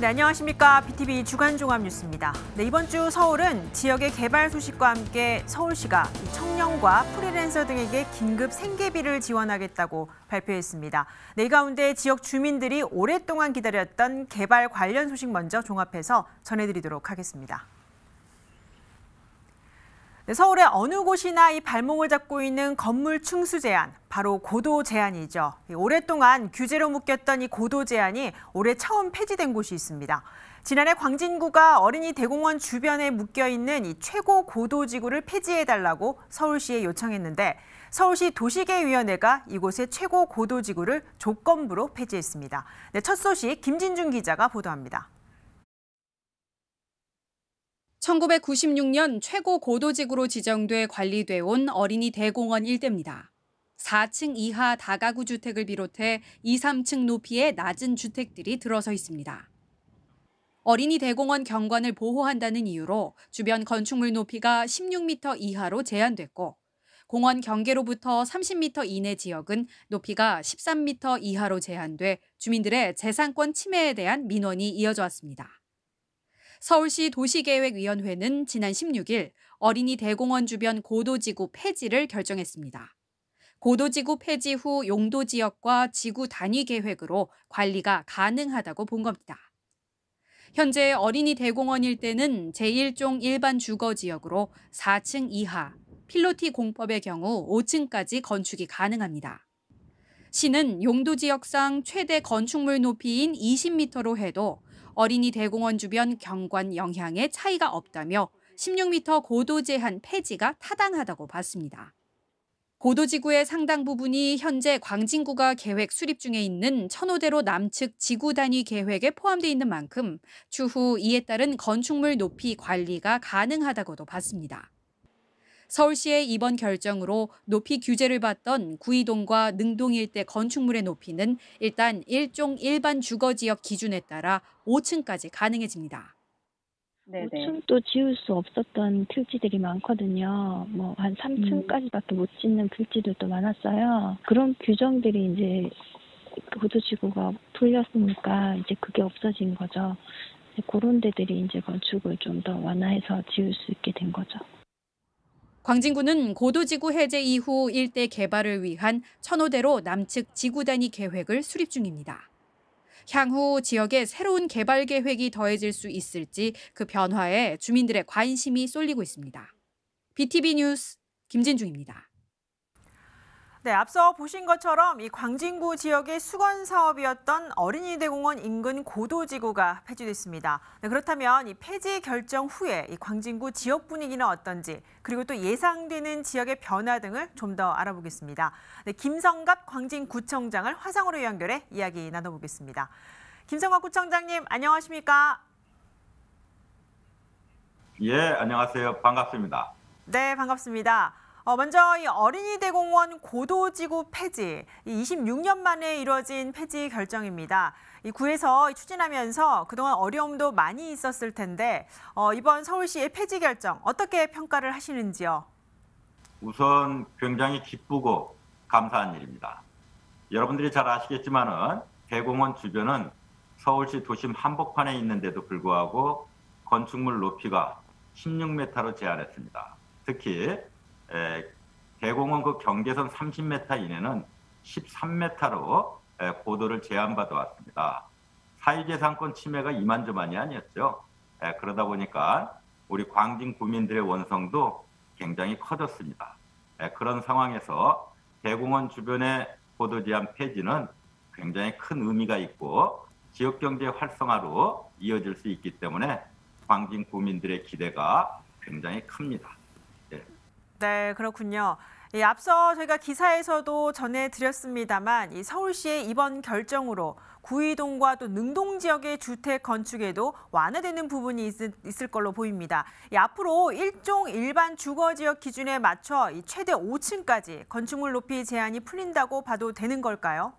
네, 안녕하십니까. BTV 주간 종합 뉴스입니다. 네, 이번 주 서울은 지역의 개발 소식과 함께 서울시가 청년과 프리랜서 등에게 긴급 생계비를 지원하겠다고 발표했습니다. 네, 이 가운데 지역 주민들이 오랫동안 기다렸던 개발 관련 소식 먼저 종합해서 전해드리도록 하겠습니다. 네, 서울의 어느 곳이나 이 발목을 잡고 있는 건물 층수 제한, 바로 고도 제한이죠. 오랫동안 규제로 묶였던 이 고도 제한이 올해 처음 폐지된 곳이 있습니다. 지난해 광진구가 어린이 대공원 주변에 묶여있는 이 최고 고도 지구를 폐지해달라고 서울시에 요청했는데 서울시 도시계획위원회가 이곳의 최고 고도 지구를 조건부로 폐지했습니다. 네, 첫 소식 김진중 기자가 보도합니다. 1996년 최고 고도지구로 지정돼 관리돼 온 어린이 대공원 일대입니다. 4층 이하 다가구 주택을 비롯해 2, 3층 높이의 낮은 주택들이 들어서 있습니다. 어린이 대공원 경관을 보호한다는 이유로 주변 건축물 높이가 16m 이하로 제한됐고 공원 경계로부터 30m 이내 지역은 높이가 13m 이하로 제한돼 주민들의 재산권 침해에 대한 민원이 이어져 왔습니다. 서울시 도시계획위원회는 지난 16일 어린이 대공원 주변 고도지구 폐지를 결정했습니다. 고도지구 폐지 후 용도지역과 지구 단위 계획으로 관리가 가능하다고 본 겁니다. 현재 어린이 대공원 일대는 제1종 일반 주거지역으로 4층 이하, 필로티 공법의 경우 5층까지 건축이 가능합니다. 시는 용도지역상 최대 건축물 높이인 20m로 해도 어린이 대공원 주변 경관 영향에 차이가 없다며 16m 고도 제한 폐지가 타당하다고 봤습니다. 고도지구의 상당 부분이 현재 광진구가 계획 수립 중에 있는 천호대로 남측 지구 단위 계획에 포함되어 있는 만큼 추후 이에 따른 건축물 높이 관리가 가능하다고도 봤습니다. 서울시의 이번 결정으로 높이 규제를 받던 구이동과 능동 일대 건축물의 높이는 일단 1종 일반 주거지역 기준에 따라 5층까지 가능해집니다. 5층도 지을 수 없었던 필지들이 많거든요. 뭐 한 3층까지밖에 못 짓는 필지들도 많았어요. 그런 규정들이 이제 고도지구가 풀렸으니까 이제 그게 없어진 거죠. 그런 데들이 이제 건축을 좀 더 완화해서 지을 수 있게 된 거죠. 광진구는 고도지구 해제 이후 일대 개발을 위한 천호대로 남측 지구 단위 계획을 수립 중입니다. 향후 지역에 새로운 개발 계획이 더해질 수 있을지 그 변화에 주민들의 관심이 쏠리고 있습니다. BTV 뉴스 김진중입니다. 네, 앞서 보신 것처럼 이 광진구 지역의 수건 사업이었던 어린이 대공원 인근 고도지구가 폐지됐습니다. 네, 그렇다면 이 폐지 결정 후에 이 광진구 지역 분위기는 어떤지 그리고 또 예상되는 지역의 변화 등을 좀 더 알아보겠습니다. 네, 김성갑 광진구청장을 화상으로 연결해 이야기 나눠보겠습니다. 김성갑 구청장님, 안녕하십니까? 예, 안녕하세요. 반갑습니다. 네, 반갑습니다. 먼저 이 어린이 대공원 고도지구 폐지, 26년 만에 이루어진 폐지 결정입니다. 이 구에서 추진하면서 그동안 어려움도 많이 있었을 텐데 이번 서울시의 폐지 결정 어떻게 평가를 하시는지요? 우선 굉장히 기쁘고 감사한 일입니다. 여러분들이 잘 아시겠지만은 대공원 주변은 서울시 도심 한복판에 있는데도 불구하고 건축물 높이가 16m로 제한했습니다. 특히 대공원 그 경계선 30m 이내는 13m로 고도를 제한받아 왔습니다. 사유재산권 침해가 이만저만이 아니었죠. 그러다 보니까 우리 광진 구민들의 원성도 굉장히 커졌습니다. 그런 상황에서 대공원 주변의 고도 제한 폐지는 굉장히 큰 의미가 있고 지역경제 활성화로 이어질 수 있기 때문에 광진 구민들의 기대가 굉장히 큽니다. 네, 그렇군요. 앞서 저희가 기사에서도 전해드렸습니다만 이 서울시의 이번 결정으로 구이동과 또 능동 지역의 주택 건축에도 완화되는 부분이 있을 걸로 보입니다. 앞으로 1종 일반 주거지역 기준에 맞춰 최대 5층까지 건축물 높이 제한이 풀린다고 봐도 되는 걸까요?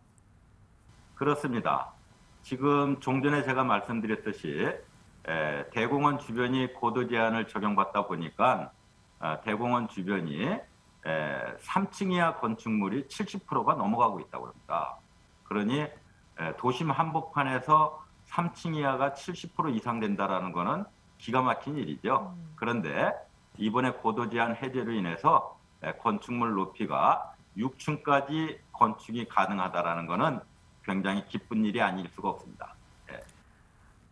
그렇습니다. 지금 좀 전에 제가 말씀드렸듯이 대공원 주변이 고도 제한을 적용받다 보니까 대공원 주변이 3층 이하 건축물이 70%가 넘어가고 있다고 합니다. 그러니 도심 한복판에서 3층 이하가 70% 이상 된다라는 거는 기가 막힌 일이죠. 그런데 이번에 고도 제한 해제로 인해서 건축물 높이가 6층까지 건축이 가능하다라는 거는 굉장히 기쁜 일이 아닐 수가 없습니다.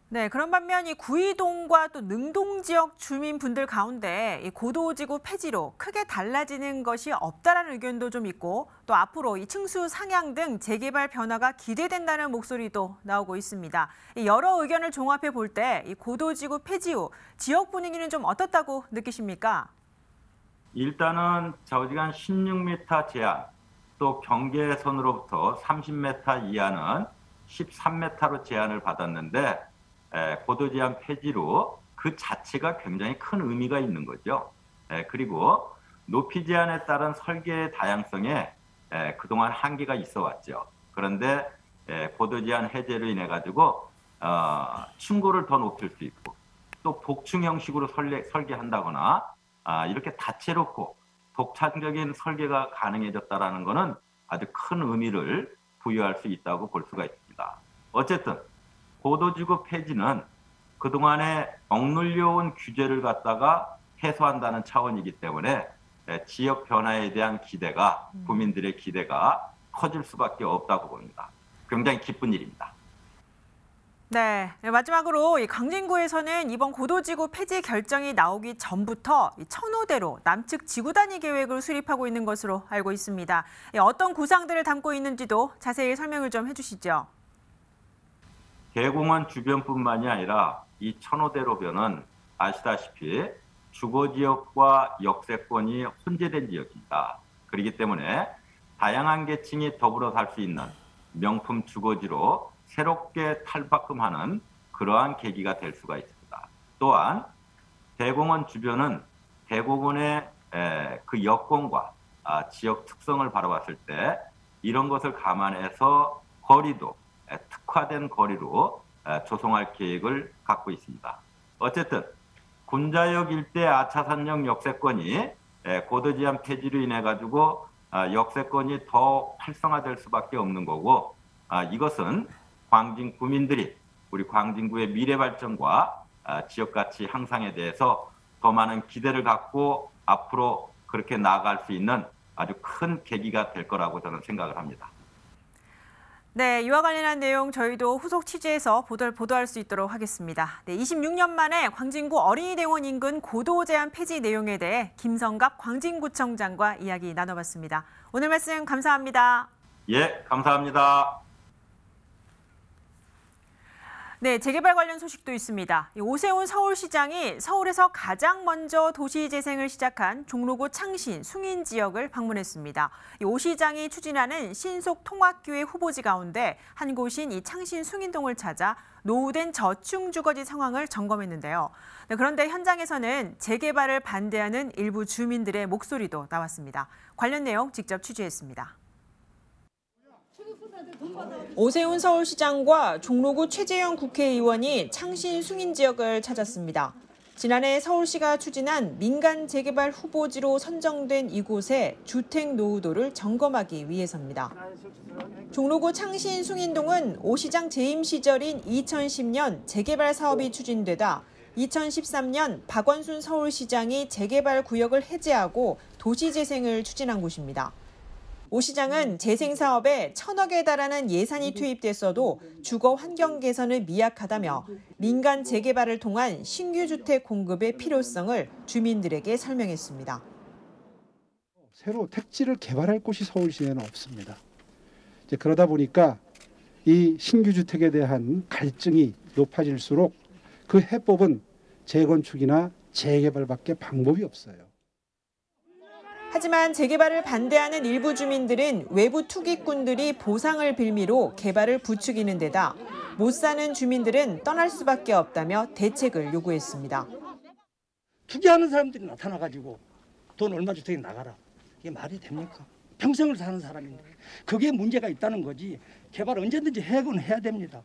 네, 그런 반면 이 구이동과 또 능동 지역 주민분들 가운데 이 고도지구 폐지로 크게 달라지는 것이 없다라는 의견도 좀 있고, 또 앞으로 이 층수 상향 등 재개발 변화가 기대된다는 목소리도 나오고 있습니다. 이 여러 의견을 종합해 볼 때 이 고도지구 폐지 후 지역 분위기는 좀 어떻다고 느끼십니까? 일단은 좌우지간 16m 제한, 또 경계선으로부터 30m 이하는 13m로 제한을 받았는데 고도 제한 폐지로 그 자체가 굉장히 큰 의미가 있는 거죠. 그리고 높이 제한에 따른 설계의 다양성에 그동안 한계가 있어 왔죠. 그런데 고도 제한 해제로 인해 가지고 층고를 더 높일 수 있고, 또 복층 형식으로 설계한다거나 이렇게 다채롭고 독창적인 설계가 가능해졌다라는 것은 아주 큰 의미를 부여할 수 있다고 볼 수가 있습니다. 어쨌든 고도지구 폐지는 그동안에 억눌려온 규제를 갖다가 해소한다는 차원이기 때문에 지역 변화에 대한 기대가, 국민들의 기대가 커질 수밖에 없다고 봅니다. 굉장히 기쁜 일입니다. 네, 마지막으로 이 광진구에서는 이번 고도지구 폐지 결정이 나오기 전부터 이 천호대로 남측 지구 단위 계획을 수립하고 있는 것으로 알고 있습니다. 어떤 구상들을 담고 있는지도 자세히 설명을 좀 해주시죠. 대공원 주변뿐만이 아니라 이 천호대로변은 아시다시피 주거지역과 역세권이 혼재된 지역입니다. 그렇기 때문에 다양한 계층이 더불어 살 수 있는 명품 주거지로 새롭게 탈바꿈하는 그러한 계기가 될 수가 있습니다. 또한 대공원 주변은 대공원의 그 여건과 지역 특성을 바라봤을 때 이런 것을 감안해서 거리도 특화된 거리로 조성할 계획을 갖고 있습니다. 어쨌든 군자역 일대 아차산역 역세권이 고도 제한 폐지로 인해 가지고 역세권이 더 활성화될 수밖에 없는 거고, 이것은 광진 구민들이 우리 광진구의 미래 발전과 지역 가치 향상에 대해서 더 많은 기대를 갖고 앞으로 그렇게 나아갈 수 있는 아주 큰 계기가 될 거라고 저는 생각을 합니다. 네, 이와 관련한 내용 저희도 후속 취재해서 보도할 수 있도록 하겠습니다. 네, 26년 만에 광진구 어린이대원 인근 고도 제한 폐지 내용에 대해 김성갑 광진구청장과 이야기 나눠봤습니다. 오늘 말씀 감사합니다. 예, 감사합니다. 네, 재개발 관련 소식도 있습니다. 오세훈 서울시장이 서울에서 가장 먼저 도시재생을 시작한 종로구 창신, 숭인 지역을 방문했습니다. 오 시장이 추진하는 신속 통합교회 후보지 가운데 한 곳인 이 창신 숭인동을 찾아 노후된 저층 주거지 상황을 점검했는데요. 네, 그런데 현장에서는 재개발을 반대하는 일부 주민들의 목소리도 나왔습니다. 관련 내용 직접 취재했습니다. 오세훈 서울시장과 종로구 최재형 국회의원이 창신 숭인 지역을 찾았습니다. 지난해 서울시가 추진한 민간 재개발 후보지로 선정된 이곳의 주택 노후도를 점검하기 위해서입니다. 종로구 창신 숭인동은 오 시장 재임 시절인 2010년 재개발 사업이 추진되다 2013년 박원순 서울시장이 재개발 구역을 해제하고 도시재생을 추진한 곳입니다. 오 시장은 재생 사업에 1,000억에 달하는 예산이 투입됐어도 주거 환경 개선을 미약하다며 민간 재개발을 통한 신규 주택 공급의 필요성을 주민들에게 설명했습니다. 새로 택지를 개발할 곳이 서울시에는 없습니다. 이제 그러다 보니까 이 신규 주택에 대한 갈증이 높아질수록 그 해법은 재건축이나 재개발밖에 방법이 없어요. 하지만 재개발을 반대하는 일부 주민들은 외부 투기꾼들이 보상을 빌미로 개발을 부추기는 데다 못 사는 주민들은 떠날 수밖에 없다며 대책을 요구했습니다. 투기하는 사람들이 나타나가지고 돈 얼마 주택에 나가라. 이게 말이 됩니까? 평생을 사는 사람인데 그게 문제가 있다는 거지. 개발 언제든지 해야건 해야 됩니다.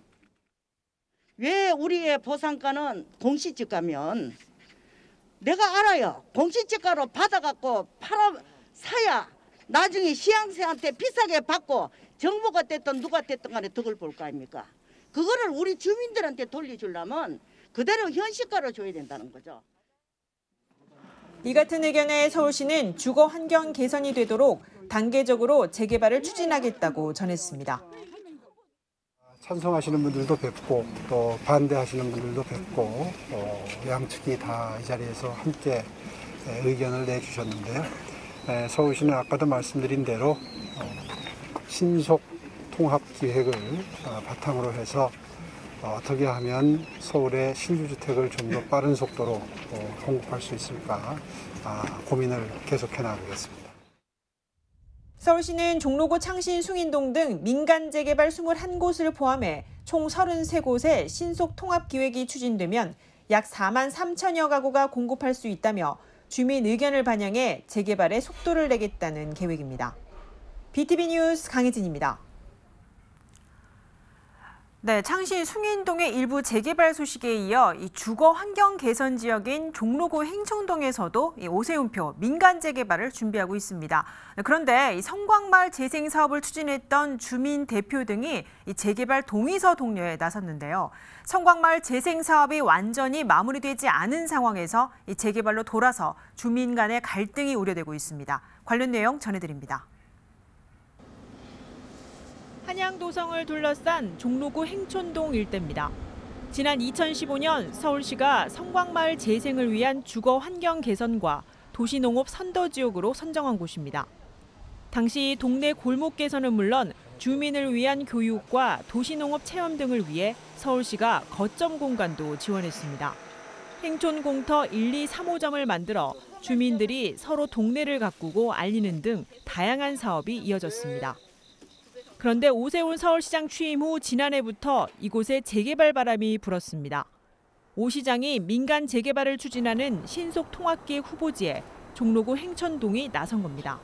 왜 우리의 보상가는 공시지가면 내가 알아요. 공시지가로 받아갖고 사야 나중에 시향세한테 비싸게 받고 정부가 됐든 누가 됐든 간에 덕을 볼 거 아닙니까? 그거를 우리 주민들한테 돌려주려면 그대로 현실가로 줘야 된다는 거죠. 이 같은 의견에 서울시는 주거 환경 개선이 되도록 단계적으로 재개발을 추진하겠다고 전했습니다. 찬성하시는 분들도 뵙고 또 반대하시는 분들도 뵙고 양측이 다 이 자리에서 함께 의견을 내주셨는데요. 서울시는 아까도 말씀드린 대로 신속 통합 기획을 바탕으로 해서 어떻게 하면 서울의 신규주택을 좀 더 빠른 속도로 공급할 수 있을까 고민을 계속해 나가겠습니다. 서울시는 종로구 창신 숭인동 등 민간 재개발 21곳을 포함해 총 33곳의 신속 통합 기획이 추진되면 약 4만 3천여 가구가 공급할 수 있다며 주민 의견을 반영해 재개발에 속도를 내겠다는 계획입니다. BTV 뉴스 강혜진입니다. 네, 창신 숭인동의 일부 재개발 소식에 이어 이 주거 환경 개선 지역인 종로구 행천동에서도 이 오세훈표 민간 재개발을 준비하고 있습니다. 그런데 이 성곽마을 재생 사업을 추진했던 주민 대표 등이 이 재개발 동의서 독려에 나섰는데요. 성곽마을 재생 사업이 완전히 마무리되지 않은 상황에서 이 재개발로 돌아서 주민 간의 갈등이 우려되고 있습니다. 관련 내용 전해드립니다. 한양도성을 둘러싼 종로구 행촌동 일대입니다. 지난 2015년 서울시가 성곽마을 재생을 위한 주거 환경 개선과 도시농업 선도지역으로 선정한 곳입니다. 당시 동네 골목 개선은 물론 주민을 위한 교육과 도시농업 체험 등을 위해 서울시가 거점 공간도 지원했습니다. 행촌 공터 1, 2, 3호점을 만들어 주민들이 서로 동네를 가꾸고 알리는 등 다양한 사업이 이어졌습니다. 그런데 오세훈 서울시장 취임 후 지난해부터 이곳에 재개발 바람이 불었습니다. 오 시장이 민간 재개발을 추진하는 신속통합기획 후보지에 종로구 행천동이 나선 겁니다.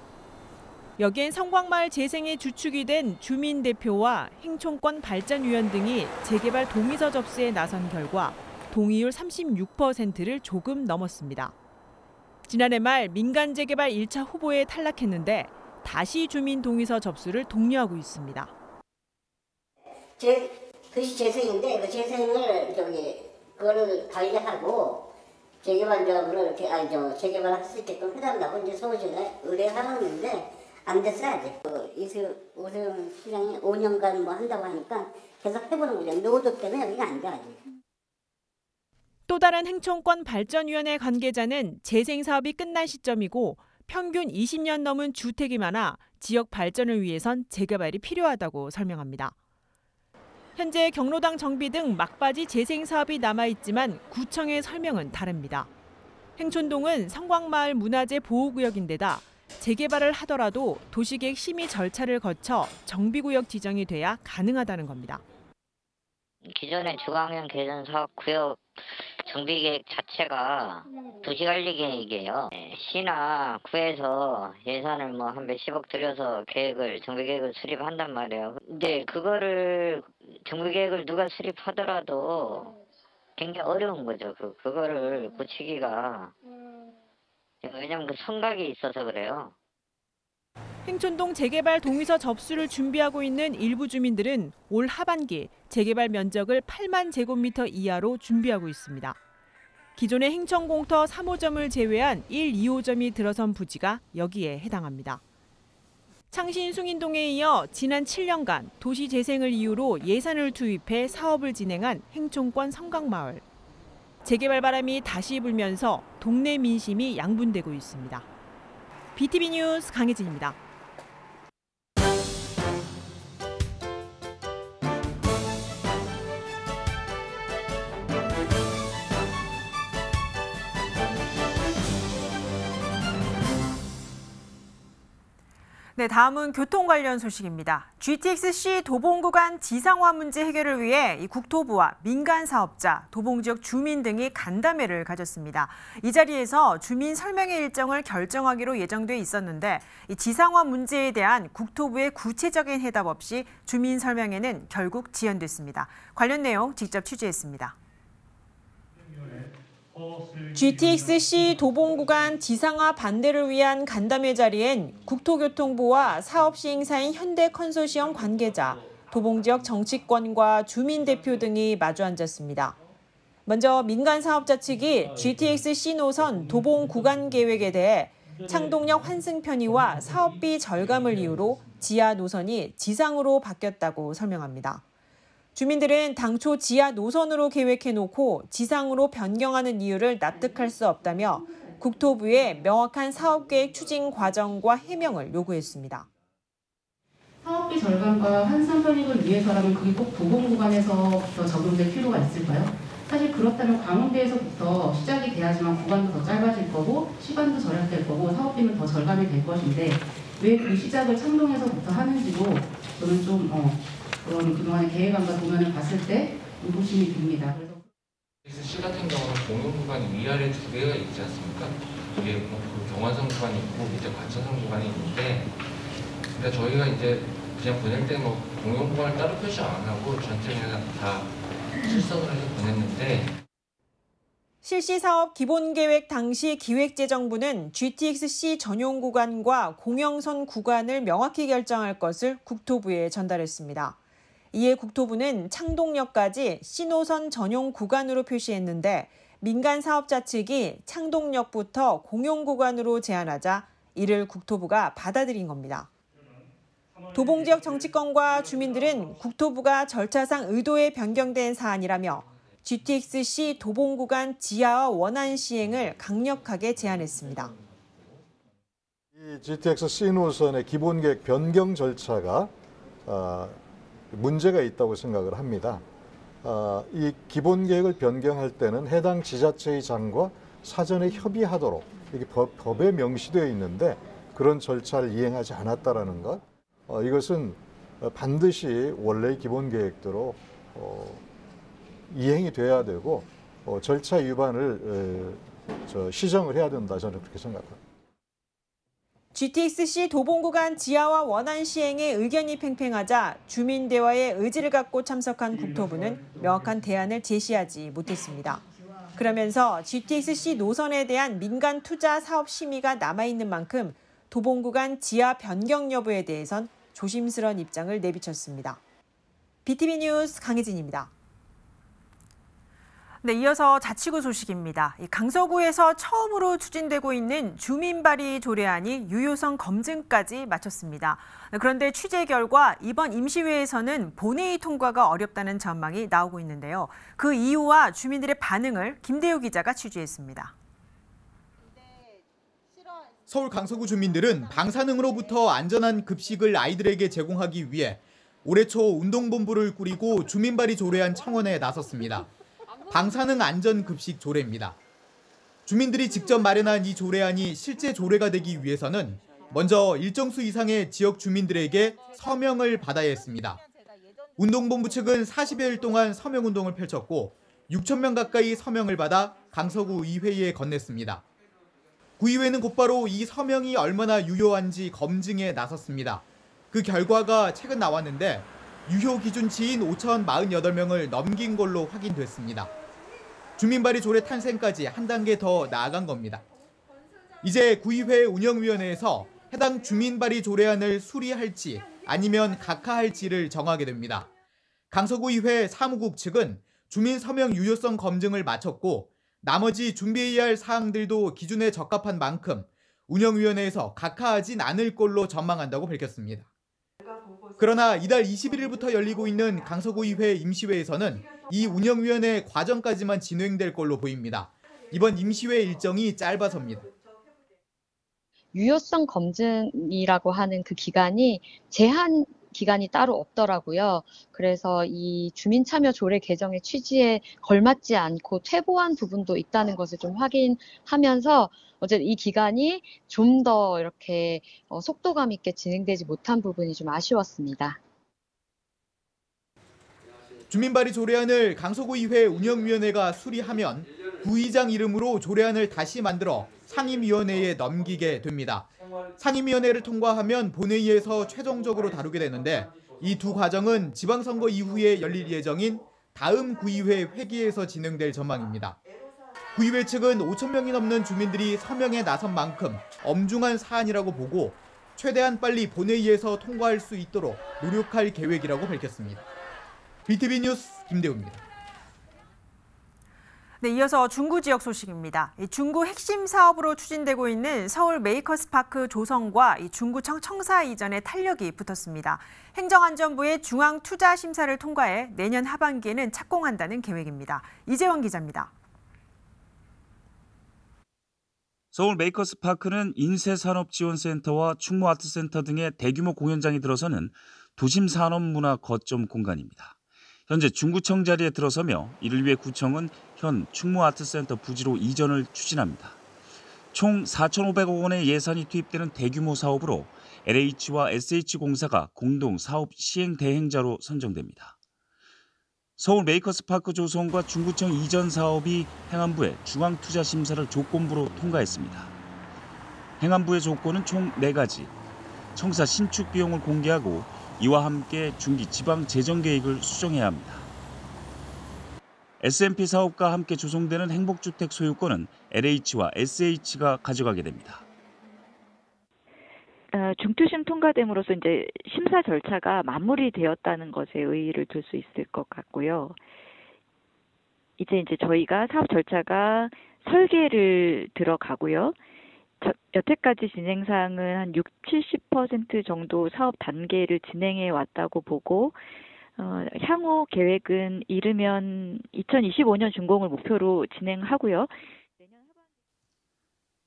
여기엔 성곽마을 재생의 주축이 된 주민대표와 행촌권 발전위원 등이 재개발 동의서 접수에 나선 결과 동의율 36%를 조금 넘었습니다. 지난해 말 민간 재개발 1차 후보에 탈락했는데 다시 주민 동의서 접수를 독려하고 있습니다. 도시 재생인데 그 재생을 그거를 관리하고 재개발적으로 재개발할 수 있게끔 해달라고 이제 서울시에 의뢰하는데 안 됐어요 아직. 오세훈 시장이 5년간 뭐 한다고 하니까 계속 해보는 거죠. 노조 때문에 여기가 안 돼 아직. 또 다른 행촌권 발전위원회 관계자는 재생 사업이 끝난 시점이고 평균 20년 넘은 주택이 많아 지역 발전을 위해선 재개발이 필요하다고 설명합니다. 현재 경로당 정비 등 막바지 재생 사업이 남아있지만 구청의 설명은 다릅니다. 행촌동은 성곽마을 문화재 보호구역인데다 재개발을 하더라도 도시계획 심의 절차를 거쳐 정비구역 지정이 돼야 가능하다는 겁니다. 기존의 주거환경 개선 사업 구역 정비계획 자체가 도시관리계획이에요. 시나 구에서 예산을 뭐 한 몇십억 들여서 정비계획을 수립한단 말이에요. 근데 그거를 정비계획을 누가 수립하더라도 굉장히 어려운 거죠. 그거를 고치기가. 왜냐면 그 성곽이 있어서 그래요. 행촌동 재개발 동의서 접수를 준비하고 있는 일부 주민들은 올 하반기 재개발 면적을 8만 제곱미터 이하로 준비하고 있습니다. 기존의 행천공터 3호점을 제외한 1, 2호점이 들어선 부지가 여기에 해당합니다. 창신 숭인동에 이어 지난 7년간 도시 재생을 이유로 예산을 투입해 사업을 진행한 행촌권 성곽마을. 재개발 바람이 다시 불면서 동네 민심이 양분되고 있습니다. BTV 뉴스 강혜진입니다. 네, 다음은 교통 관련 소식입니다. GTX-C 도봉 구간 지상화 문제 해결을 위해 이 국토부와 민간 사업자, 도봉 지역 주민 등이 간담회를 가졌습니다. 이 자리에서 주민 설명회 일정을 결정하기로 예정돼 있었는데 이 지상화 문제에 대한 국토부의 구체적인 해답 없이 주민 설명회는 결국 지연됐습니다. 관련 내용 직접 취재했습니다. GTX-C 도봉 구간 지상화 반대를 위한 간담회 자리엔 국토교통부와 사업시행사인 현대컨소시엄 관계자, 도봉 지역 정치권과 주민 대표 등이 마주 앉았습니다. 먼저 민간 사업자 측이 GTX C 노선 도봉 구간 계획에 대해 창동역 환승 편의와 사업비 절감을 이유로 지하 노선이 지상으로 바뀌었다고 설명합니다. 주민들은 당초 지하 노선으로 계획해놓고 지상으로 변경하는 이유를 납득할 수 없다며 국토부에 명확한 사업계획 추진 과정과 해명을 요구했습니다. 사업비 절감과 환승 편익을 위해서라면 그게 꼭 도봉 구간에서부터 적용될 필요가 있을까요? 사실 그렇다면 광운대에서부터 시작이 돼야지만 구간도 더 짧아질 거고 시간도 절약될 거고 사업비는 더 절감이 될 것인데 왜 그 시작을 창동에서부터 하는지도 저는 좀 그런 그동안의 계획안과 도면을 봤을 때 의구심이 듭니다. 그래서 C 같은 경우는 공용 구간이 위아래 두 개가 있지 않습니까? 이게 경완선 구간이 있고 이제 과천선 구간이 있는데, 그러니까 저희가 이제 그냥 보낼 때 뭐 공용 구간을 따로 표시 안 하고 전체 그냥 다 출석을 해서 보냈는데. 실시사업 기본계획 당시 기획재정부는 GTX-C 전용 구간과 공영선 구간을 명확히 결정할 것을 국토부에 전달했습니다. 이에 국토부는 창동역까지 C노선 전용 구간으로 표시했는데 민간 사업자 측이 창동역부터 공용 구간으로 제안하자 이를 국토부가 받아들인 겁니다. 도봉 지역 정치권과 주민들은 국토부가 절차상 의도에 변경된 사안이라며 GTX-C 도봉 구간 지하화 원안 시행을 강력하게 제안했습니다. 이 GTX-C 노선의 기본계획 변경 절차가 문제가 있다고 생각을 합니다. 이 기본계획을 변경할 때는 해당 지자체의 장과 사전에 협의하도록 이게 법에 명시되어 있는데 그런 절차를 이행하지 않았다라는 것. 이것은 반드시 원래의 기본계획대로 이행이 돼야 되고 절차 위반을 시정을 해야 된다, 저는 그렇게 생각합니다. GTX-C 도봉 구간 지하화 원안 시행에 의견이 팽팽하자 주민 대화에 의지를 갖고 참석한 국토부는 명확한 대안을 제시하지 못했습니다. 그러면서 GTX-C 노선에 대한 민간 투자 사업 심의가 남아있는 만큼 도봉 구간 지하 변경 여부에 대해선 조심스러운 입장을 내비쳤습니다. BTV 뉴스 강혜진입니다. 네, 이어서 자치구 소식입니다. 강서구에서 처음으로 추진되고 있는 주민발의 조례안이 유효성 검증까지 마쳤습니다. 그런데 취재 결과 이번 임시회에서는 본회의 통과가 어렵다는 전망이 나오고 있는데요. 그 이유와 주민들의 반응을 김대우 기자가 취재했습니다. 서울 강서구 주민들은 방사능으로부터 안전한 급식을 아이들에게 제공하기 위해 올해 초 운동본부를 꾸리고 주민발의 조례안 청원에 나섰습니다. 방사능 안전 급식 조례입니다. 주민들이 직접 마련한 이 조례안이 실제 조례가 되기 위해서는 먼저 일정 수 이상의 지역 주민들에게 서명을 받아야 했습니다. 운동본부 측은 40여일 동안 서명운동을 펼쳤고 6천 명 가까이 서명을 받아 강서구 의회에 건넸습니다. 구의회는 곧바로 이 서명이 얼마나 유효한지 검증에 나섰습니다. 그 결과가 최근 나왔는데 유효 기준치인 5,048명을 넘긴 걸로 확인됐습니다. 주민발의 조례 탄생까지 한 단계 더 나아간 겁니다. 이제 구의회 운영위원회에서 해당 주민발의 조례안을 수리할지 아니면 각하할지를 정하게 됩니다. 강서구의회 사무국 측은 주민 서명 유효성 검증을 마쳤고 나머지 준비해야 할 사항들도 기준에 적합한 만큼 운영위원회에서 각하하진 않을 걸로 전망한다고 밝혔습니다. 그러나 이달 21일부터 열리고 있는 강서구의회 임시회에서는 이 운영위원회 과정까지만 진행될 걸로 보입니다. 이번 임시회 일정이 짧아서입니다. 유효성 검증이라고 하는 그 기간이 제한 기간이 따로 없더라고요. 그래서 이 주민참여 조례 개정의 취지에 걸맞지 않고 퇴보한 부분도 있다는 것을 좀 확인하면서 어쨌든 이 기간이 좀 더 이렇게 속도감 있게 진행되지 못한 부분이 좀 아쉬웠습니다. 주민발의 조례안을 강서구의회 운영위원회가 수리하면 구의장 이름으로 조례안을 다시 만들어 상임위원회에 넘기게 됩니다. 상임위원회를 통과하면 본회의에서 최종적으로 다루게 되는데 이 두 과정은 지방선거 이후에 열릴 예정인 다음 구의회 회기에서 진행될 전망입니다. 구의회 측은 5천 명이 넘는 주민들이 서명에 나선 만큼 엄중한 사안이라고 보고 최대한 빨리 본회의에서 통과할 수 있도록 노력할 계획이라고 밝혔습니다. BTV 뉴스 김대우입니다. 네, 이어서 중구 지역 소식입니다. 중구 핵심 사업으로 추진되고 있는 서울 메이커스파크 조성과 중구청 청사 이전에 탄력이 붙었습니다. 행정안전부의 중앙투자심사를 통과해 내년 하반기에는 착공한다는 계획입니다. 이재원 기자입니다. 서울 메이커스파크는 인쇄산업지원센터와 충무아트센터 등의 대규모 공연장이 들어서는 도심 산업문화 거점 공간입니다. 현재 중구청 자리에 들어서며 이를 위해 구청은 현 충무아트센터 부지로 이전을 추진합니다. 총 4,500억 원의 예산이 투입되는 대규모 사업으로 LH와 SH공사가 공동 사업 시행 대행자로 선정됩니다. 서울 메이커스파크 조성과 중구청 이전 사업이 행안부의 중앙투자심사를 조건부로 통과했습니다. 행안부의 조건은 총 4가지, 청사 신축 비용을 공개하고 이와 함께 중기 지방 재정 계획을 수정해야 합니다. S&P 사업과 함께 조성되는 행복주택 소유권은 LH와 SH가 가져가게 됩니다. 중투심 통과됨으로써 이제 심사 절차가 마무리되었다는 것에 의의를 둘 수 있을 것 같고요. 이제 저희가 사업 절차가 설계를 들어가고요. 여태까지 진행 사항은 한 60-70% 정도 사업 단계를 진행해 왔다고 보고 향후 계획은 이르면 2025년 준공을 목표로 진행하고요.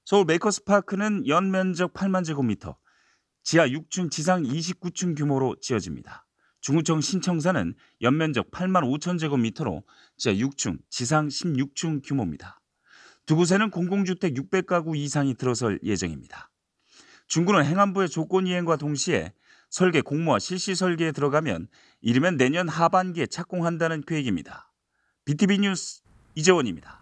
서울 메이커스파크는 연면적 8만 제곱미터, 지하 6층, 지상 29층 규모로 지어집니다. 중구청 신청사는 연면적 8만 5천 제곱미터로 지하 6층, 지상 16층 규모입니다. 두 곳에는 공공주택 600가구 이상이 들어설 예정입니다. 중구는 행안부의 조건 이행과 동시에 설계 공모와 실시 설계에 들어가면 이르면 내년 하반기에 착공한다는 계획입니다. BTV 뉴스 이재원입니다.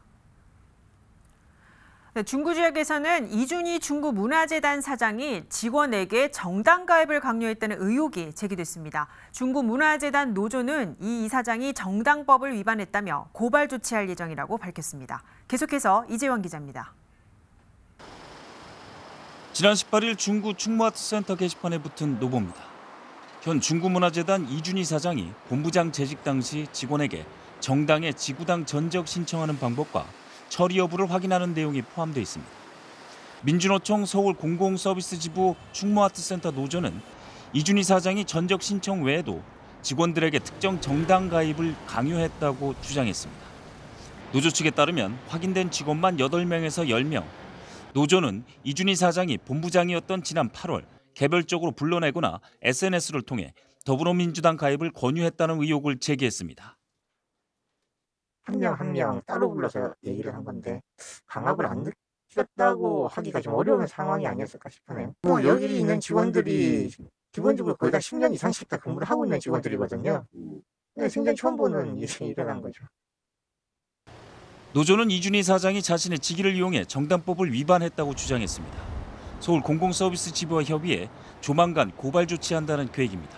네, 중구 지역에서는 이준희 중구문화재단 사장이 직원에게 정당 가입을 강요했다는 의혹이 제기됐습니다. 중구문화재단 노조는 이 이사장이 정당법을 위반했다며 고발 조치할 예정이라고 밝혔습니다. 계속해서 이재원 기자입니다. 지난 18일 중구 충무아트센터 게시판에 붙은 노보입니다. 현 중구문화재단 이준희 사장이 본부장 재직 당시 직원에게 정당의 지구당 전적 신청하는 방법과 처리 여부를 확인하는 내용이 포함되어 있습니다. 민주노총 서울 공공서비스지부 충무아트센터 노조는 이준희 사장이 전적 신청 외에도 직원들에게 특정 정당 가입을 강요했다고 주장했습니다. 노조 측에 따르면 확인된 직원만 8명에서 10명. 노조는 이준희 사장이 본부장이었던 지난 8월 개별적으로 불러내거나 SNS를 통해 더불어민주당 가입을 권유했다는 의혹을 제기했습니다. 한 명 한 명 따로 불러서 얘기를 한 건데 강압을 안 느꼈다고 하기가 좀 어려운 상황이 아니었을까 싶네요. 여기 있는 직원들이 기본적으로 거의 다 10년 이상씩 다 근무를 하고 있는 직원들이거든요. 생전 처음 보는 일이 일어난 거죠. 노조는 이준희 사장이 자신의 직위를 이용해 정당법을 위반했다고 주장했습니다. 서울 공공서비스지부와 협의해 조만간 고발 조치한다는 계획입니다.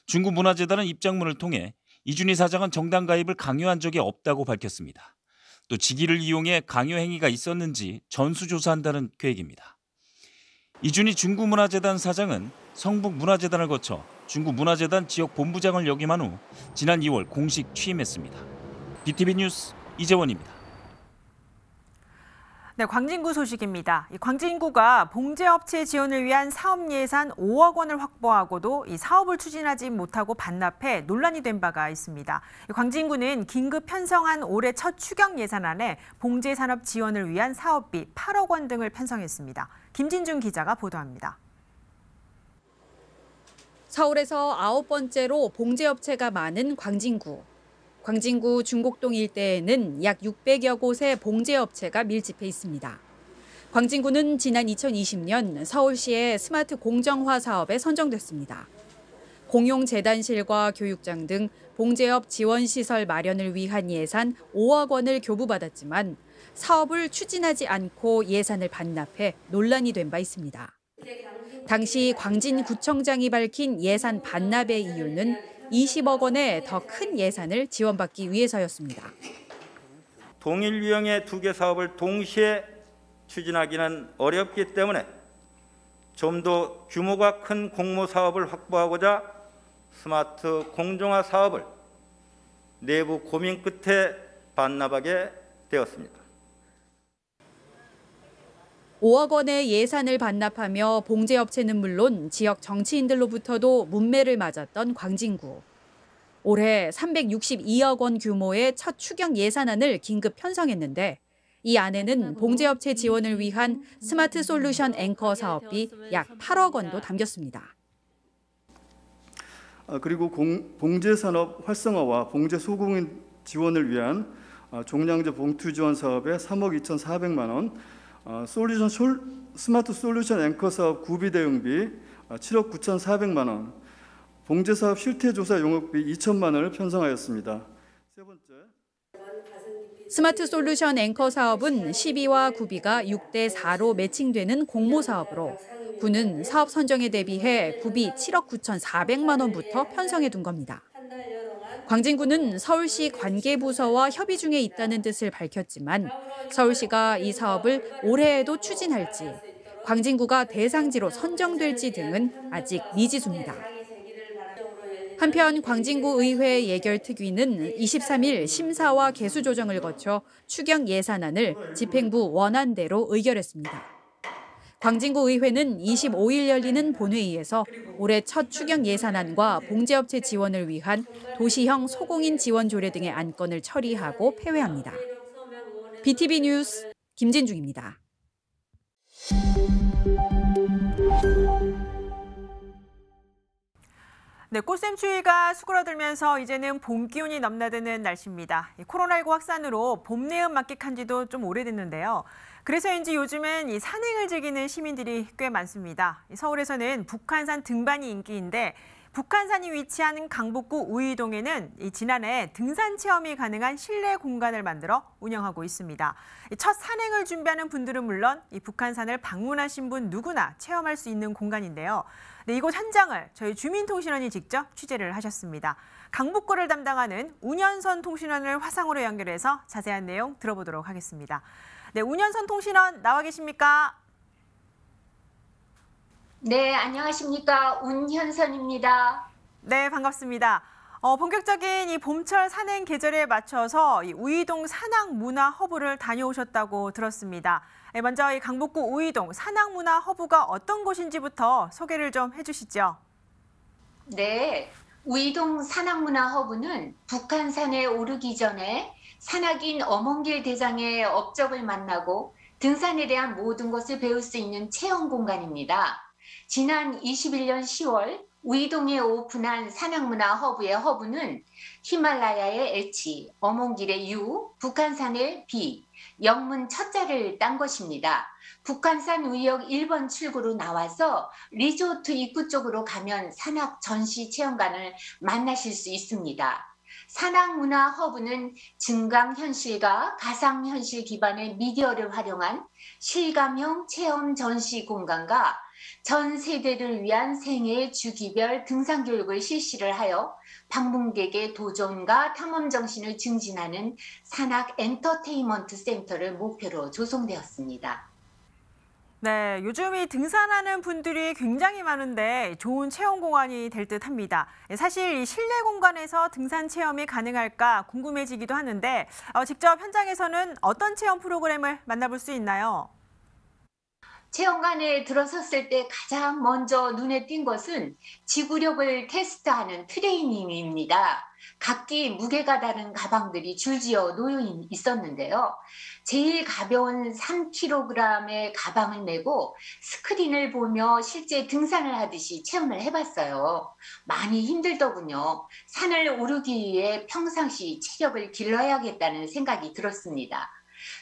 중구문화재단은 입장문을 통해 이준희 사장은 정당 가입을 강요한 적이 없다고 밝혔습니다. 또 직위를 이용해 강요 행위가 있었는지 전수조사한다는 계획입니다. 이준희 중구문화재단 사장은 성북문화재단을 거쳐 중구문화재단 지역 본부장을 역임한 후 지난 2월 공식 취임했습니다. BTV 뉴스 이재원입니다. 네, 광진구 소식입니다. 광진구가 봉제업체 지원을 위한 사업 예산 5억 원을 확보하고도 이 사업을 추진하지 못하고 반납해 논란이 된 바가 있습니다. 광진구는 긴급 편성한 올해 첫 추경 예산안에 봉제 산업 지원을 위한 사업비 8억 원 등을 편성했습니다. 김진중 기자가 보도합니다. 서울에서 9번째로 봉제업체가 많은 광진구. 광진구 중곡동 일대에는 약 600여 곳의 봉제업체가 밀집해 있습니다. 광진구는 지난 2020년 서울시의 스마트 공정화 사업에 선정됐습니다. 공용재단실과 교육장 등 봉제업 지원시설 마련을 위한 예산 5억 원을 교부받았지만 사업을 추진하지 않고 예산을 반납해 논란이 된 바 있습니다. 당시 광진구청장이 밝힌 예산 반납의 이유는 20억 원의 더 큰 예산을 지원받기 위해서였습니다. 동일 유형의 2개 사업을 동시에 추진하기는 어렵기 때문에 좀 더 규모가 큰 공모 사업을 확보하고자 스마트 공정화 사업을 내부 고민 끝에 반납하게 되었습니다. 5억 원의 예산을 반납하며 봉제업체는 물론 지역 정치인들로부터도 문매를 맞았던 광진구. 올해 362억 원 규모의 첫 추경 예산안을 긴급 편성했는데 이 안에는 봉제업체 지원을 위한 스마트 솔루션 앵커 사업비 약 8억 원도 담겼습니다. 그리고 봉제산업 활성화와 봉제 소공인 지원을 위한 종량제 봉투 지원 사업에 3억 2,400만 원, 스마트 솔루션 앵커 사업 구비 대응비 7억 9,400만 원, 봉제 사업 실태 조사 용역비 2천만 원을 편성하였습니다. 세 번째, 스마트 솔루션 앵커 사업은 시비와 구비가 6대 4로 매칭되는 공모 사업으로 구는 사업 선정에 대비해 구비 7억 9,400만 원부터 편성해 둔 겁니다. 광진구는 서울시 관계부서와 협의 중에 있다는 뜻을 밝혔지만 서울시가 이 사업을 올해에도 추진할지 광진구가 대상지로 선정될지 등은 아직 미지수입니다. 한편 광진구 의회 예결특위는 23일 심사와 개수 조정을 거쳐 추경 예산안을 집행부 원안대로 의결했습니다. 광진구 의회는 25일 열리는 본회의에서 올해 첫 추경 예산안과 봉제업체 지원을 위한 도시형 소공인 지원 조례 등의 안건을 처리하고 폐회합니다. BTV 뉴스 김진중입니다. 네, 꽃샘추위가 수그러들면서 이제는 봄 기운이 넘나드는 날씨입니다. 코로나19 확산으로 봄 내음 만끽한 지도 좀 오래됐는데요. 그래서인지 요즘은 이 산행을 즐기는 시민들이 꽤 많습니다. 서울에서는 북한산 등반이 인기인데 북한산이 위치한 강북구 우이동에는 지난해 등산 체험이 가능한 실내 공간을 만들어 운영하고 있습니다. 첫 산행을 준비하는 분들은 물론 이 북한산을 방문하신 분 누구나 체험할 수 있는 공간인데요. 네, 이곳 현장을 저희 주민통신원이 직접 취재를 하셨습니다. 강북구를 담당하는 운현선 통신원을 화상으로 연결해서 자세한 내용 들어보도록 하겠습니다. 네, 운현선 통신원 나와 계십니까? 네, 안녕하십니까. 운현선입니다. 네, 반갑습니다. 본격적인 이 봄철 산행 계절에 맞춰서 이 우이동 산악문화허브를 다녀오셨다고 들었습니다. 먼저 이 강북구 우이동 산악문화허브가 어떤 곳인지부터 소개를 좀 해주시죠. 네, 우이동 산악문화허브는 북한산에 오르기 전에 산악인 어몽길 대장의 업적을 만나고 등산에 대한 모든 것을 배울 수 있는 체험 공간입니다. 지난 21년 10월 우이동에 오픈한 산악문화허브의 허브는 히말라야의 H, 어몽길의 U, 북한산의 B, 영문 첫 자를 딴 것입니다. 북한산 우이역 1번 출구로 나와서 리조트 입구 쪽으로 가면 산악 전시 체험관을 만나실 수 있습니다. 산악문화허브는 증강현실과 가상현실 기반의 미디어를 활용한 실감형 체험 전시 공간과 전 세대를 위한 생애 주기별 등산 교육을 실시를 하여 방문객의 도전과 탐험 정신을 증진하는 산악 엔터테인먼트 센터를 목표로 조성되었습니다. 네, 요즘 이 등산하는 분들이 굉장히 많은데 좋은 체험 공간이 될 듯합니다. 사실 이 실내 공간에서 등산 체험이 가능할까 궁금해지기도 하는데 직접 현장에서는 어떤 체험 프로그램을 만나볼 수 있나요? 체험관에 들어섰을 때 가장 먼저 눈에 띈 것은 지구력을 테스트하는 트레이닝입니다. 각기 무게가 다른 가방들이 줄지어 놓여 있었는데요. 제일 가벼운 3kg의 가방을 메고 스크린을 보며 실제 등산을 하듯이 체험을 해봤어요. 많이 힘들더군요. 산을 오르기 위해 평상시 체력을 길러야겠다는 생각이 들었습니다.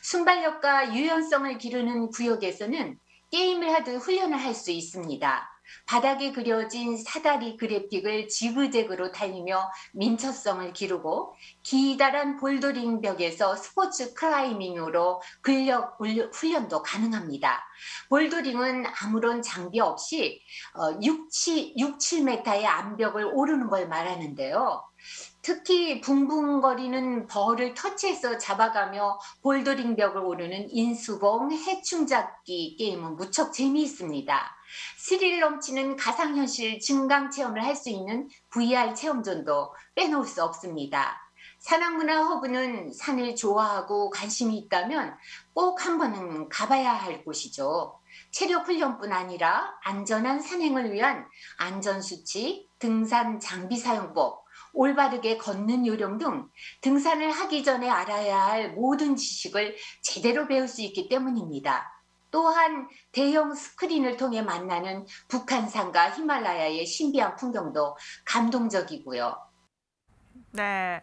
순발력과 유연성을 기르는 구역에서는 게임을 하듯 훈련을 할 수 있습니다. 바닥에 그려진 사다리 그래픽을 지그재그로 달리며 민첩성을 기르고 기다란 볼더링 벽에서 스포츠 클라이밍으로 근력 훈련도 가능합니다. 볼더링은 아무런 장비 없이 6, 7m의 암벽을 오르는 걸 말하는데요. 특히 붕붕거리는 벌을 터치해서 잡아가며 볼더링 벽을 오르는 인수봉 해충잡기 게임은 무척 재미있습니다. 스릴 넘치는 가상현실 증강 체험을 할 수 있는 VR 체험존도 빼놓을 수 없습니다. 산악문화허브는 산을 좋아하고 관심이 있다면 꼭 한 번은 가봐야 할 곳이죠. 체력 훈련뿐 아니라 안전한 산행을 위한 안전수칙, 등산 장비 사용법, 올바르게 걷는 요령 등 등산을 하기 전에 알아야 할 모든 지식을 제대로 배울 수 있기 때문입니다. 또한 대형 스크린을 통해 만나는 북한산과 히말라야의 신비한 풍경도 감동적이고요. 네.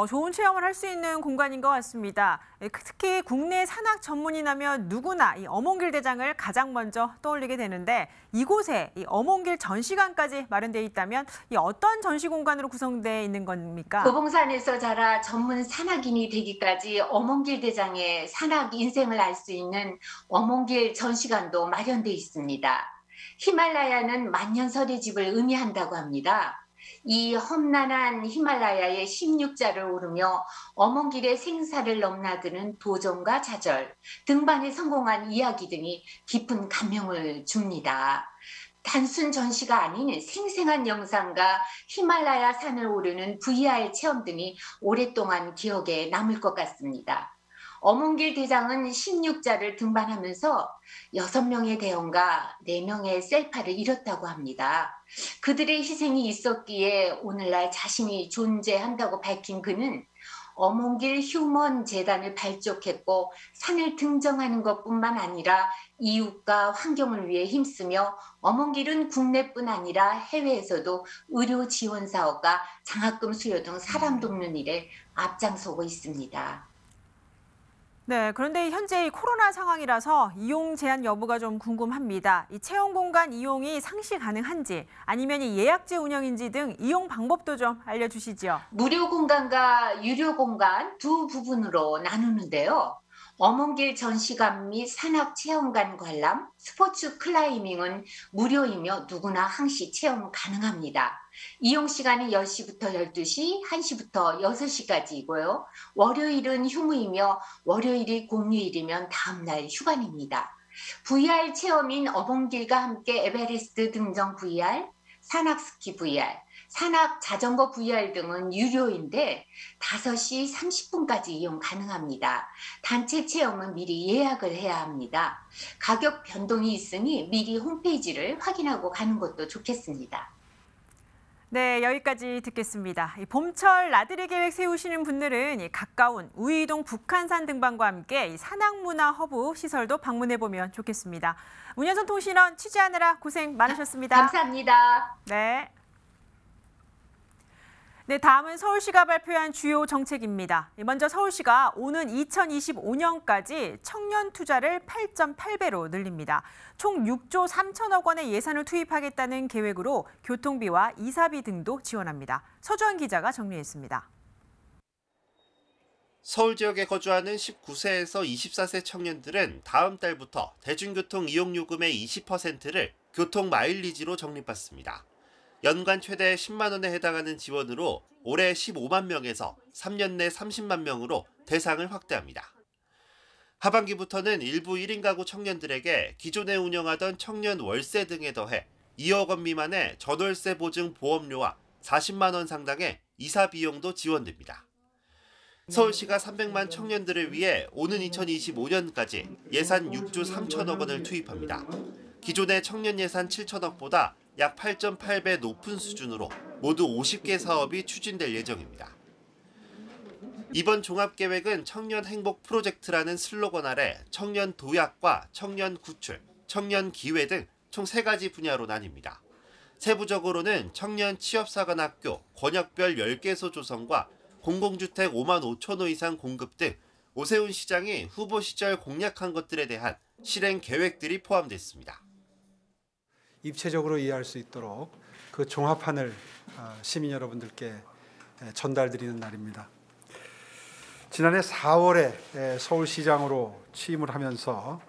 좋은 체험을 할 수 있는 공간인 것 같습니다. 특히 국내 산악 전문이라면 누구나 이 어몽길 대장을 가장 먼저 떠올리게 되는데 이곳에 이 어몽길 전시관까지 마련되어 있다면 이 어떤 전시 공간으로 구성되어 있는 겁니까? 도봉산에서 자라 전문 산악인이 되기까지 어몽길 대장의 산악 인생을 알 수 있는 어몽길 전시관도 마련되어 있습니다. 히말라야는 만년설의 집을 의미한다고 합니다. 이 험난한 히말라야의 16자를 오르며 어몽길의 생사를 넘나드는 도전과 좌절, 등반에 성공한 이야기 등이 깊은 감명을 줍니다. 단순 전시가 아닌 생생한 영상과 히말라야 산을 오르는 VR 체험 등이 오랫동안 기억에 남을 것 같습니다. 어몽길 대장은 16자를 등반하면서 6명의 대원과 4명의 셀파를 잃었다고 합니다. 그들의 희생이 있었기에 오늘날 자신이 존재한다고 밝힌 그는 어몽길 휴먼 재단을 발족했고 산을 등정하는 것뿐만 아니라 이웃과 환경을 위해 힘쓰며 어몽길은 국내뿐 아니라 해외에서도 의료 지원 사업과 장학금 수여 등 사람 돕는 일에 앞장서고 있습니다. 네, 그런데 현재 이 코로나 상황이라서 이용 제한 여부가 좀 궁금합니다. 이 체험 공간 이용이 상시 가능한지 아니면 이 예약제 운영인지 등 이용 방법도 좀 알려주시죠. 무료 공간과 유료 공간 두 부분으로 나누는데요. 어몽길 전시관 및 산악 체험관 관람, 스포츠 클라이밍은 무료이며 누구나 항시 체험 가능합니다. 이용 시간은 10시부터 12시, 1시부터 6시까지이고요. 월요일은 휴무이며 월요일이 공휴일이면 다음날 휴관입니다. VR 체험인 어몽길과 함께 에베레스트 등정 VR, 산악스키 VR, 산악 자전거 VR 등은 유료인데 5시 30분까지 이용 가능합니다. 단체 체험은 미리 예약을 해야 합니다. 가격 변동이 있으니 미리 홈페이지를 확인하고 가는 것도 좋겠습니다. 네, 여기까지 듣겠습니다. 봄철 나들이 계획 세우시는 분들은 가까운 우이동 북한산 등반과 함께 산악문화 허브 시설도 방문해보면 좋겠습니다. 문현선 통신원 취재하느라 고생 많으셨습니다. 감사합니다. 네. 네, 다음은 서울시가 발표한 주요 정책입니다. 먼저 서울시가 오는 2025년까지 청년 투자를 8.8배로 늘립니다. 총 6조 3천억 원의 예산을 투입하겠다는 계획으로 교통비와 이사비 등도 지원합니다. 서주환 기자가 정리했습니다. 서울 지역에 거주하는 19세에서 24세 청년들은 다음 달부터 대중교통 이용요금의 20%를 교통 마일리지로 적립받습니다. 연간 최대 10만 원에 해당하는 지원으로 올해 15만 명에서 3년 내 30만 명으로 대상을 확대합니다. 하반기부터는 일부 1인 가구 청년들에게 기존에 운영하던 청년 월세 등에 더해 2억 원 미만의 전월세 보증 보험료와 40만 원 상당의 이사 비용도 지원됩니다. 서울시가 300만 청년들을 위해 오는 2025년까지 예산 6조 3천억 원을 투입합니다. 기존의 청년 예산 7천억보다 약 8.8배 높은 수준으로 모두 50개 사업이 추진될 예정입니다. 이번 종합계획은 청년 행복 프로젝트라는 슬로건 아래 청년 도약과 청년 구출, 청년 기회 등 총 3가지 분야로 나뉩니다. 세부적으로는 청년 취업사관학교, 권역별 10개소 조성과 공공주택 5만 5천 호 이상 공급 등 오세훈 시장이 후보 시절 공약한 것들에 대한 실행 계획들이 포함됐습니다. 입체적으로 이해할 수 있도록 그 종합판을 시민 여러분들께 전달드리는 날입니다. 지난해 4월에 서울시장으로 취임을 하면서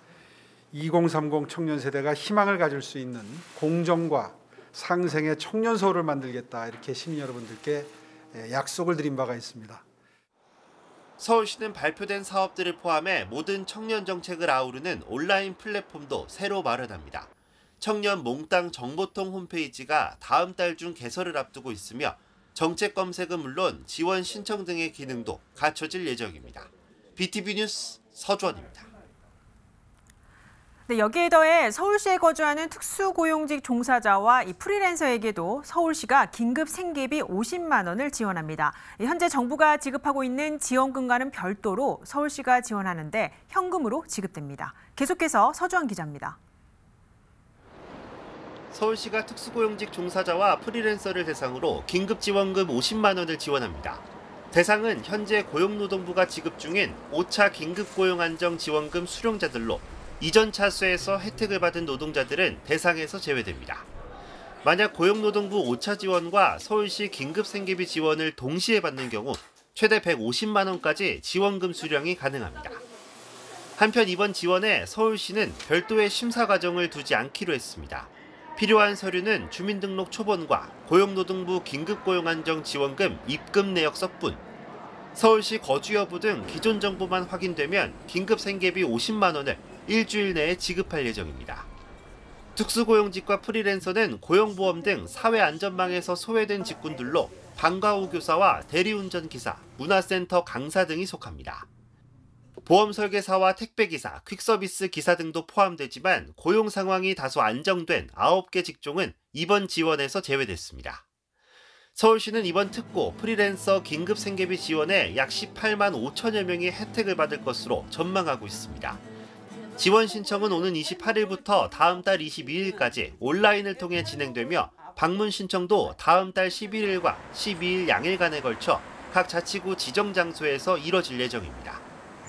2030 청년 세대가 희망을 가질 수 있는 공정과 상생의 청년서울을 만들겠다 이렇게 시민 여러분들께 약속을 드린 바가 있습니다. 서울시는 발표된 사업들을 포함해 모든 청년 정책을 아우르는 온라인 플랫폼도 새로 마련합니다. 청년 몽땅 정보통 홈페이지가 다음 달 중 개설을 앞두고 있으며 정책 검색은 물론 지원 신청 등의 기능도 갖춰질 예정입니다. BTV 뉴스 서주원입니다. 네, 여기에 더해 서울시에 거주하는 특수고용직 종사자와 이 프리랜서에게도 서울시가 긴급 생계비 50만 원을 지원합니다. 현재 정부가 지급하고 있는 지원금과는 별도로 서울시가 지원하는데 현금으로 지급됩니다. 계속해서 서주원 기자입니다. 서울시가 특수고용직 종사자와 프리랜서를 대상으로 긴급지원금 50만 원을 지원합니다. 대상은 현재 고용노동부가 지급 중인 5차 긴급고용안정지원금 수령자들로 이전 차수에서 혜택을 받은 노동자들은 대상에서 제외됩니다. 만약 고용노동부 5차 지원과 서울시 긴급생계비 지원을 동시에 받는 경우 최대 150만 원까지 지원금 수령이 가능합니다. 한편 이번 지원에 서울시는 별도의 심사 과정을 두지 않기로 했습니다. 필요한 서류는 주민등록 초본과 고용노동부 긴급고용안정지원금 입금 내역서뿐. 서울시 거주 여부 등 기존 정보만 확인되면 긴급생계비 50만 원을 일주일 내에 지급할 예정입니다. 특수고용직과 프리랜서는 고용보험 등 사회안전망에서 소외된 직군들로 방과 후 교사와 대리운전기사, 문화센터 강사 등이 속합니다. 보험 설계사와 택배기사, 퀵서비스 기사 등도 포함되지만 고용 상황이 다소 안정된 9개 직종은 이번 지원에서 제외됐습니다. 서울시는 이번 특고 프리랜서 긴급생계비 지원에 약 18만 5천여 명이 혜택을 받을 것으로 전망하고 있습니다. 지원 신청은 오는 28일부터 다음 달 22일까지 온라인을 통해 진행되며 방문 신청도 다음 달 11일과 12일 양일간에 걸쳐 각 자치구 지정 장소에서 이뤄질 예정입니다.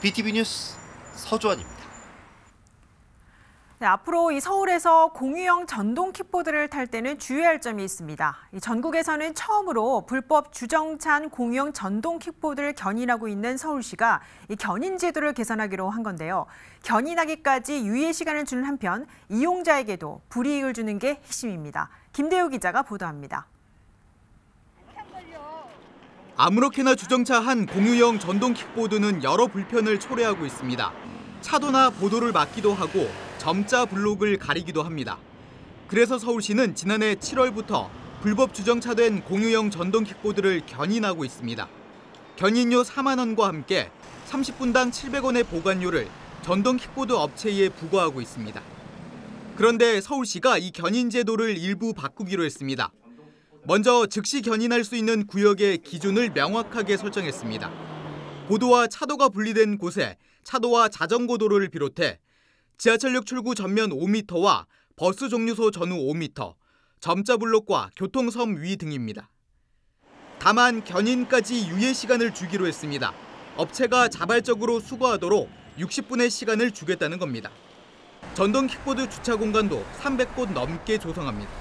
BTV 뉴스 서주원입니다. 네, 앞으로 이 서울에서 공유형 전동 킥보드를 탈 때는 주의할 점이 있습니다. 전국에서는 처음으로 불법 주정찬 공유형 전동 킥보드를 견인하고 있는 서울시가 이 견인 제도를 개선하기로 한 건데요. 견인하기까지 유예 시간을 주는 한편 이용자에게도 불이익을 주는 게 핵심입니다. 김대우 기자가 보도합니다. 아무렇게나 주정차한 공유형 전동 킥보드는 여러 불편을 초래하고 있습니다. 차도나 보도를 막기도 하고 점자 블록을 가리기도 합니다. 그래서 서울시는 지난해 7월부터 불법 주정차된 공유형 전동 킥보드를 견인하고 있습니다. 견인료 4만 원과 함께 30분당 700원의 보관료를 전동 킥보드 업체에 부과하고 있습니다. 그런데 서울시가 이 견인 제도를 일부 바꾸기로 했습니다. 먼저 즉시 견인할 수 있는 구역의 기준을 명확하게 설정했습니다. 보도와 차도가 분리된 곳에 차도와 자전거 도로를 비롯해 지하철역 출구 전면 5m와 버스 종류소 전후 5m, 점자 블록과 교통섬 위 등입니다. 다만 견인까지 유예 시간을 주기로 했습니다. 업체가 자발적으로 수거하도록 60분의 시간을 주겠다는 겁니다. 전동 킥보드 주차 공간도 300곳 넘게 조성합니다.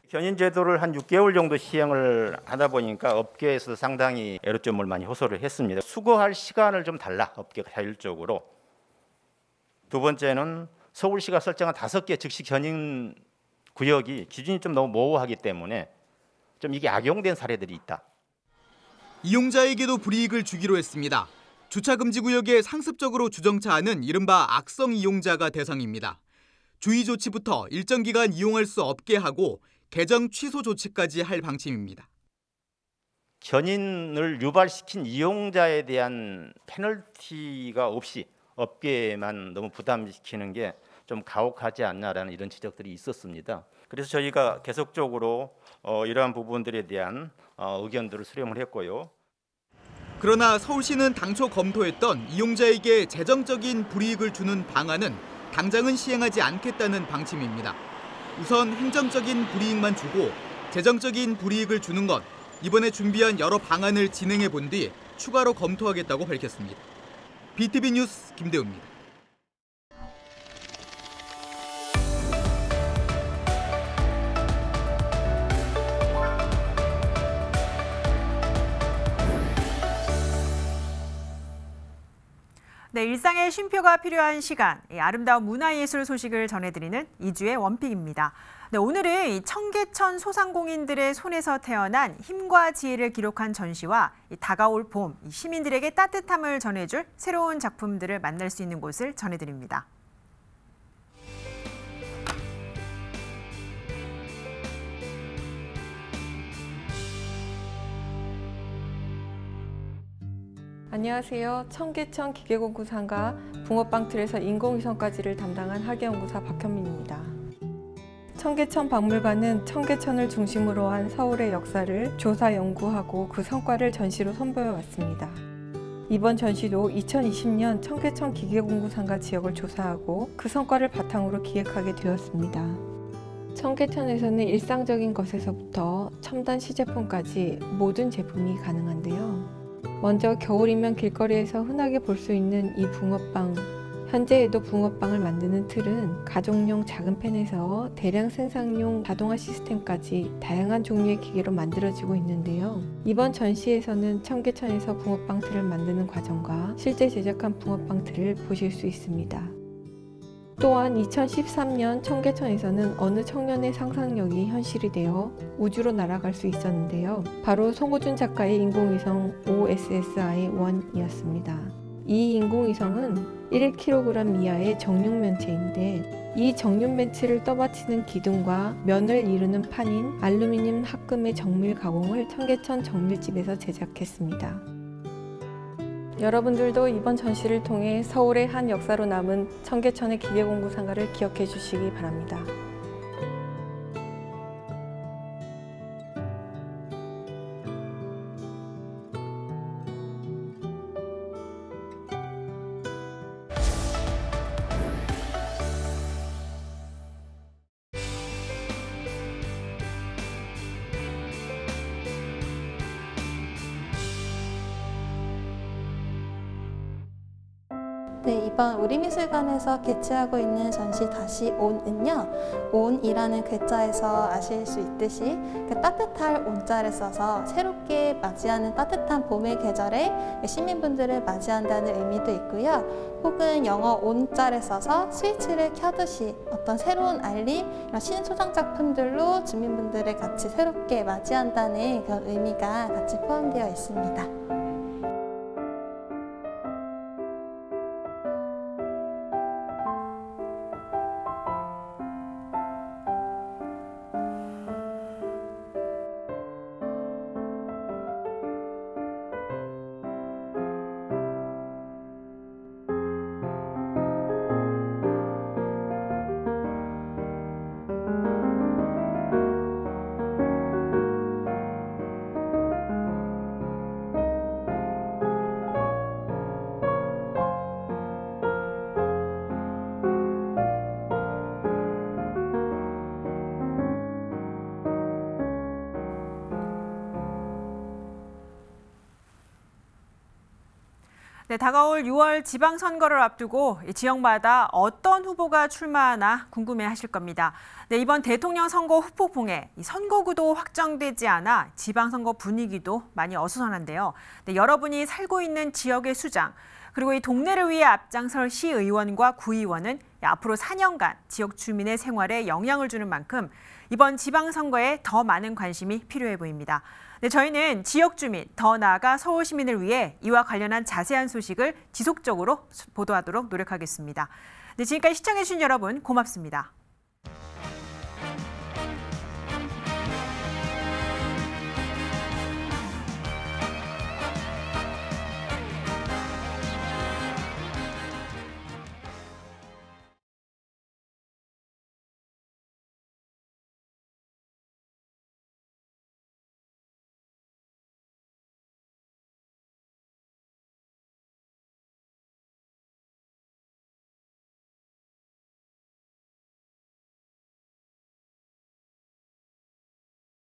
견인 제도를 한 6개월 정도 시행을 하다 보니까 업계에서 상당히 애로점을 많이 호소를 했습니다. 수거할 시간을 좀 달라, 업계가 자율적으로. 두 번째는 서울시가 설정한 5개 즉시 견인 구역이 기준이 좀 너무 모호하기 때문에 좀 이게 악용된 사례들이 있다. 이용자에게도 불이익을 주기로 했습니다. 주차금지 구역에 상습적으로 주정차하는 이른바 악성 이용자가 대상입니다. 주의 조치부터 일정 기간 이용할 수 없게 하고 개정 취소 조치까지 할 방침입니다. 견인을 유발시킨 이용자에 대한 페널티가 없이 업계에만 너무 부담시키는 게 좀 가혹하지 않나라는 이런 지적들이 있었습니다. 그래서 저희가 계속적으로 이러한 부분들에 대한 의견들을 수렴을 했고요. 그러나 서울시는 당초 검토했던 이용자에게 재정적인 불이익을 주는 방안은 당장은 시행하지 않겠다는 방침입니다. 우선 행정적인 불이익만 주고 재정적인 불이익을 주는 건 이번에 준비한 여러 방안을 진행해 본 뒤 추가로 검토하겠다고 밝혔습니다. BTV 뉴스 김대우입니다. 네, 일상의 쉼표가 필요한 시간, 아름다운 문화예술 소식을 전해드리는 이주의 원픽입니다. 네, 오늘은 이 청계천 소상공인들의 손에서 태어난 힘과 지혜를 기록한 전시와 다가올 봄, 시민들에게 따뜻함을 전해줄 새로운 작품들을 만날 수 있는 곳을 전해드립니다. 안녕하세요. 청계천 기계공구상가 붕어빵 틀에서 인공위성까지를 담당한 학예연구사 박현민입니다. 청계천 박물관은 청계천을 중심으로 한 서울의 역사를 조사 연구하고 그 성과를 전시로 선보여 왔습니다. 이번 전시도 2020년 청계천 기계공구상가 지역을 조사하고 그 성과를 바탕으로 기획하게 되었습니다. 청계천에서는 일상적인 것에서부터 첨단 시제품까지 모든 제품이 가능한데요. 먼저 겨울이면 길거리에서 흔하게 볼 수 있는 이 붕어빵. 현재에도 붕어빵을 만드는 틀은 가정용 작은 팬에서 대량 생산용 자동화 시스템까지 다양한 종류의 기계로 만들어지고 있는데요. 이번 전시에서는 청계천에서 붕어빵 틀을 만드는 과정과 실제 제작한 붕어빵 틀을 보실 수 있습니다. 또한 2013년 청계천에서는 어느 청년의 상상력이 현실이 되어 우주로 날아갈 수 있었는데요. 바로 송호준 작가의 인공위성 OSSI-1이었습니다. 이 인공위성은 1kg 이하의 정육면체인데 이 정육면체를 떠받치는 기둥과 면을 이루는 판인 알루미늄 합금의 정밀 가공을 청계천 정밀집에서 제작했습니다. 여러분들도 이번 전시를 통해 서울의 한 역사로 남은 청계천의 기계공구상가를 기억해 주시기 바랍니다. 네, 이번 우리미술관에서 개최하고 있는 전시 다시 온은요, 온이라는 글자에서 아실 수 있듯이 그 따뜻할 온자를 써서 새롭게 맞이하는 따뜻한 봄의 계절에 시민분들을 맞이한다는 의미도 있고요. 혹은 영어 온자를 써서 스위치를 켜듯이 어떤 새로운 알림, 이런 신소장 작품들로 주민분들을 같이 새롭게 맞이한다는 그런 의미가 같이 포함되어 있습니다. 네, 다가올 6월 지방선거를 앞두고 지역마다 어떤 후보가 출마하나 궁금해하실 겁니다. 네, 이번 대통령 선거 후폭풍에 선거구도 확정되지 않아 지방선거 분위기도 많이 어수선한데요. 네, 여러분이 살고 있는 지역의 수장, 그리고 이 동네를 위해 앞장설 시의원과 구의원은 앞으로 4년간 지역 주민의 생활에 영향을 주는 만큼 이번 지방선거에 더 많은 관심이 필요해 보입니다. 네, 저희는 지역 주민, 더 나아가 서울 시민을 위해 이와 관련한 자세한 소식을 지속적으로 보도하도록 노력하겠습니다. 네, 지금까지 시청해주신 여러분 고맙습니다.